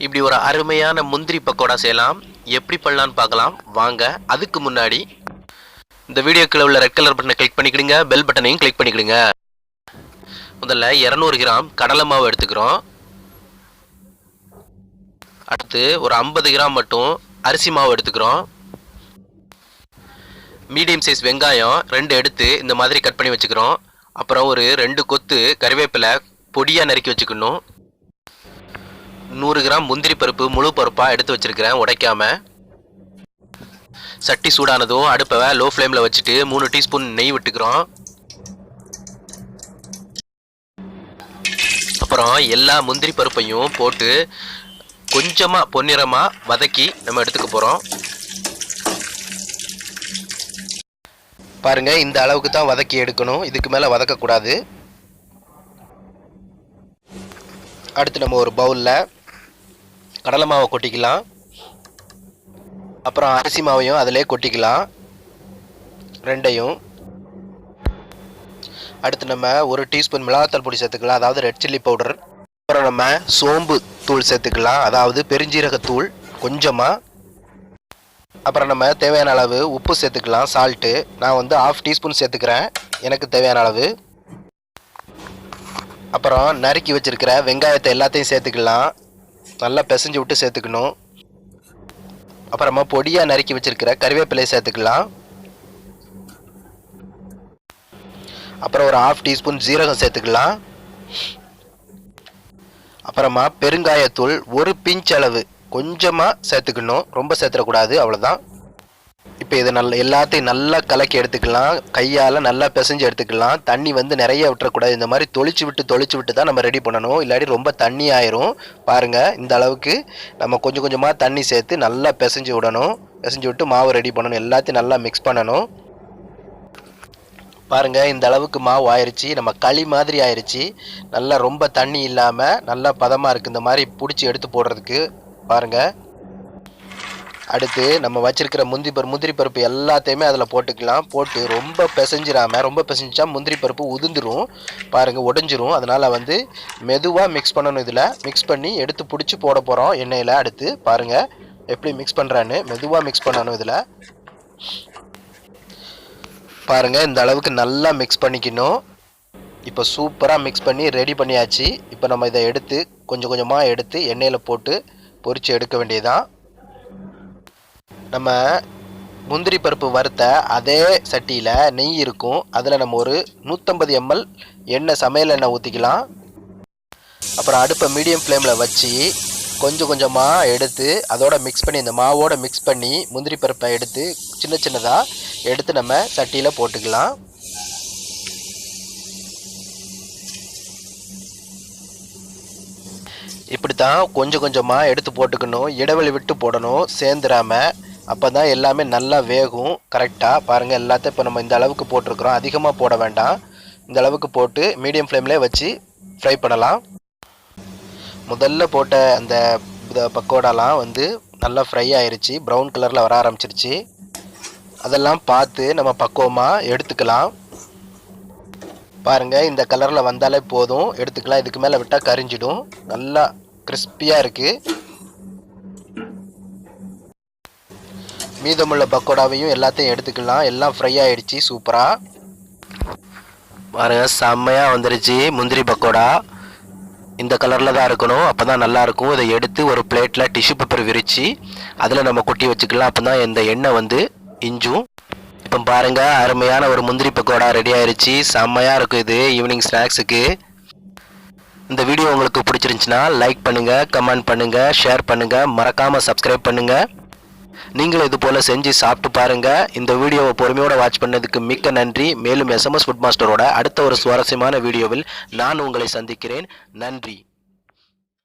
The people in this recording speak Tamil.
இப்படி ஒரு அருமையான முந்திரி பக்கோடா செய்யலாம். எப்படி பண்ணலான்னு பார்க்கலாம் வாங்க. அதுக்கு முன்னாடி இந்த வீடியோக்குள்ள உள்ள ரெட் கலர் பட்டனை கிளிக் பண்ணிக்கிடுங்க, பெல் பட்டனையும் கிளிக் பண்ணிக்கிடுங்க. முதல்ல 200 கிராம் கடலை மாவு எடுத்துக்கிறோம். அடுத்து ஒரு 50 கிராம் மட்டும் அரிசி மாவு எடுத்துக்கிறோம். மீடியம் சைஸ் வெங்காயம் 2 எடுத்து இந்த மாதிரி கட் பண்ணி வச்சுக்கிறோம். அப்புறம் ஒரு 2 கொத்து கறிவேப்பிலை பொடியாக நறுக்கி வச்சுக்கணும். 100 கிராம் முந்திரி பருப்பு முழு பருப்பாக எடுத்து வச்சிருக்கிறேன் உடைக்காம. சட்டி சூடானதும் அடுப்பை லோ ஃப்ளேமில் வச்சுட்டு 3 டீஸ்பூன் நெய் விட்டுக்கிறோம். அப்புறம் எல்லா முந்திரி பருப்பையும் போட்டு கொஞ்சமாக பொன்னிறமாக வதக்கி நம்ம எடுத்துக்க போகிறோம். பாருங்க, இந்த அளவுக்கு தான் வதக்கி எடுக்கணும், இதுக்கு மேலே வதக்கக்கூடாது. அடுத்து நம்ம ஒரு பவுலில் கடலை மாவை கொட்டிக்கலாம். அப்புறம் அரிசி மாவையும் அதிலே கொட்டிக்கலாம், ரெண்டையும். அடுத்து நம்ம ஒரு டீஸ்பூன் மிளகாத்தூள் பொடி சேர்த்துக்கலாம், அதாவது ரெட் சில்லி பவுடர். அப்புறம் நம்ம சோம்பு தூள் சேர்த்துக்கலாம், அதாவது பெருஞ்சீரகத்தூள் கொஞ்சமாக. அப்புறம் நம்ம தேவையான அளவு உப்பு சேர்த்துக்கலாம், சால்ட்டு. நான் வந்து 1/2 டீஸ்பூன் சேர்த்துக்கிறேன், எனக்கு தேவையான அளவு. அப்புறம் நறுக்கி வச்சுருக்கிற வெங்காயத்தை எல்லாத்தையும் சேர்த்துக்கலாம், நல்லா பிசைஞ்சு விட்டு சேர்த்துக்கணும். அப்புறமா பொடியாக நறுக்கி வச்சுருக்கிற கறிவேப்பிலையை சேர்த்துக்கலாம். அப்புறம் ஒரு 1/2 டீஸ்பூன் ஜீரகம் சேர்த்துக்கலாம். அப்புறமா பெருங்காயத்தூள் ஒரு பிஞ்ச் அளவு கொஞ்சமாக சேர்த்துக்கணும், ரொம்ப சேர்த்துடக்கூடாது, அவ்வளோதான். இப்போ இதை எல்லாத்தையும் நல்லா கலக்கி எடுத்துக்கலாம், கையால் நல்லா பிசைஞ்சு எடுத்துக்கலாம். தண்ணி வந்து நிறைய விட்டுறக்கூடாது, இந்த மாதிரி தொளிச்சு விட்டு தான் நம்ம ரெடி பண்ணணும், இல்லாட்டி ரொம்ப தண்ணி ஆயிரும். பாருங்கள், இந்த அளவுக்கு நம்ம கொஞ்சம் கொஞ்சமாக தண்ணி சேர்த்து நல்லா பிசைஞ்சு விடணும். பிசைஞ்சு விட்டு மாவு ரெடி பண்ணணும், எல்லாத்தையும் நல்லா மிக்ஸ் பண்ணணும். பாருங்கள், இந்த அளவுக்கு மாவு ஆயிடுச்சு, நம்ம களி மாதிரி ஆயிடுச்சு. நல்லா ரொம்ப தண்ணி இல்லாமல் நல்லா பதமாக இருக்குது, இந்த மாதிரி பிடிச்சி எடுத்து போடுறதுக்கு. பாருங்கள், அடுத்து நம்ம வச்சிருக்கிற முந்திரி பருப்பு எல்லாத்தையுமே அதில் போட்டுக்கலாம். போட்டு ரொம்ப பிசைஞ்சிடாமல், ரொம்ப பிசைஞ்சா முந்திரி பருப்பு உதிர்ந்துடும், பாருங்கள் உடஞ்சிரும். அதனால் வந்து மெதுவாக மிக்ஸ் பண்ணணும். இதில் மிக்ஸ் பண்ணி எடுத்து பிடிச்சி போட போகிறோம் எண்ணெயில். அடுத்து பாருங்கள் எப்படி மிக்ஸ் பண்ணுறான்னு, மெதுவாக மிக்ஸ் பண்ணணும். இதில் பாருங்கள், இந்த அளவுக்கு நல்லா மிக்ஸ் பண்ணிக்கணும். இப்போ சூப்பராக மிக்ஸ் பண்ணி ரெடி பண்ணியாச்சு. இப்போ நம்ம இதை எடுத்து கொஞ்சம் கொஞ்சமாக எடுத்து எண்ணெயில் போட்டு பொரித்து எடுக்க வேண்டியதுதான். நம்ம முந்திரி பருப்பு வறுத்த அதே சட்டியில் நெய் இருக்கும், அதில் நம்ம ஒரு 150 ml எண்ணெய், சமையல் எண்ணெய் ஊற்றிக்கலாம். அப்புறம் அடுப்பை மீடியம் ஃப்ளேமில் வச்சு கொஞ்சம் கொஞ்சமாக எடுத்து அதோட மிக்ஸ் பண்ணி, இந்த மாவோட மிக்ஸ் பண்ணி முந்திரி பருப்பை எடுத்து சின்ன சின்னதாக எடுத்து நம்ம சட்டியில் போட்டுக்கலாம். இப்படி தான் கொஞ்சம் கொஞ்சமாக எடுத்து போட்டுக்கணும், இடைவெளி விட்டு போடணும், சேர்ந்துடாமல். அப்போ தான் எல்லாமே நல்லா வேகும் கரெக்டாக. பாருங்கள், எல்லாத்தையும் இப்போ நம்ம இந்த அளவுக்கு போட்டிருக்கிறோம், அதிகமாக போட வேண்டாம். இந்த அளவுக்கு போட்டு மீடியம் ஃப்ளேம்லேயே வச்சு ஃப்ரை பண்ணலாம். முதல்ல போட்ட அந்த பக்கோடாலாம் வந்து நல்லா ஃப்ரை ஆயிடுச்சு, ப்ரௌன் கலரில் வர ஆரம்பிச்சிருச்சு. அதெல்லாம் பார்த்து நம்ம பக்குவமாக எடுத்துக்கலாம். பாருங்கள், இந்த கலரில் வந்தாலே போதும், எடுத்துக்கலாம். இதுக்கு மேலே விட்டால் கரிஞ்சிடும். நல்லா கிறிஸ்பியாக இருக்குது. மீதமுள்ள பக்கோடாவையும் எல்லாத்தையும் எடுத்துக்கலாம். எல்லாம் ஃப்ரை ஆகிடுச்சு சூப்பராக. பாருங்கள், செம்மையாக வந்துருச்சு முந்திரி பக்கோடா. இந்த கலரில் தான் இருக்கணும், அப்போ தான் நல்லாயிருக்கும். இதை எடுத்து ஒரு பிளேட்டில் டிஷ்யூ பேப்பர் விரித்து அதில் நம்ம கொட்டி வச்சுக்கலாம், அப்போ தான் இந்த எண்ணெய் வந்து இஞ்சும். இப்போ பாருங்கள், அருமையான ஒரு முந்திரி பக்கோடா ரெடி ஆயிடுச்சு. செம்மையாக இருக்கும் இது ஈவினிங் ஸ்நாக்ஸுக்கு. இந்த வீடியோ உங்களுக்கு பிடிச்சிருந்துச்சுன்னா லைக் பண்ணுங்கள், கமெண்ட் பண்ணுங்கள், ஷேர் பண்ணுங்கள், மறக்காமல் சப்ஸ்கிரைப் பண்ணுங்கள். நீங்களும் இது போல் செஞ்சு சாப்பிட்டு பாருங்கள். இந்த வீடியோவை பொறுமையோடு வாட்ச் பண்ணதுக்கு மிக்க நன்றி. மேலும் SMS ஃபுட் மாஸ்டரோட அடுத்த ஒரு சுவாரஸ்யமான வீடியோவில் நான் உங்களை சந்திக்கிறேன். நன்றி.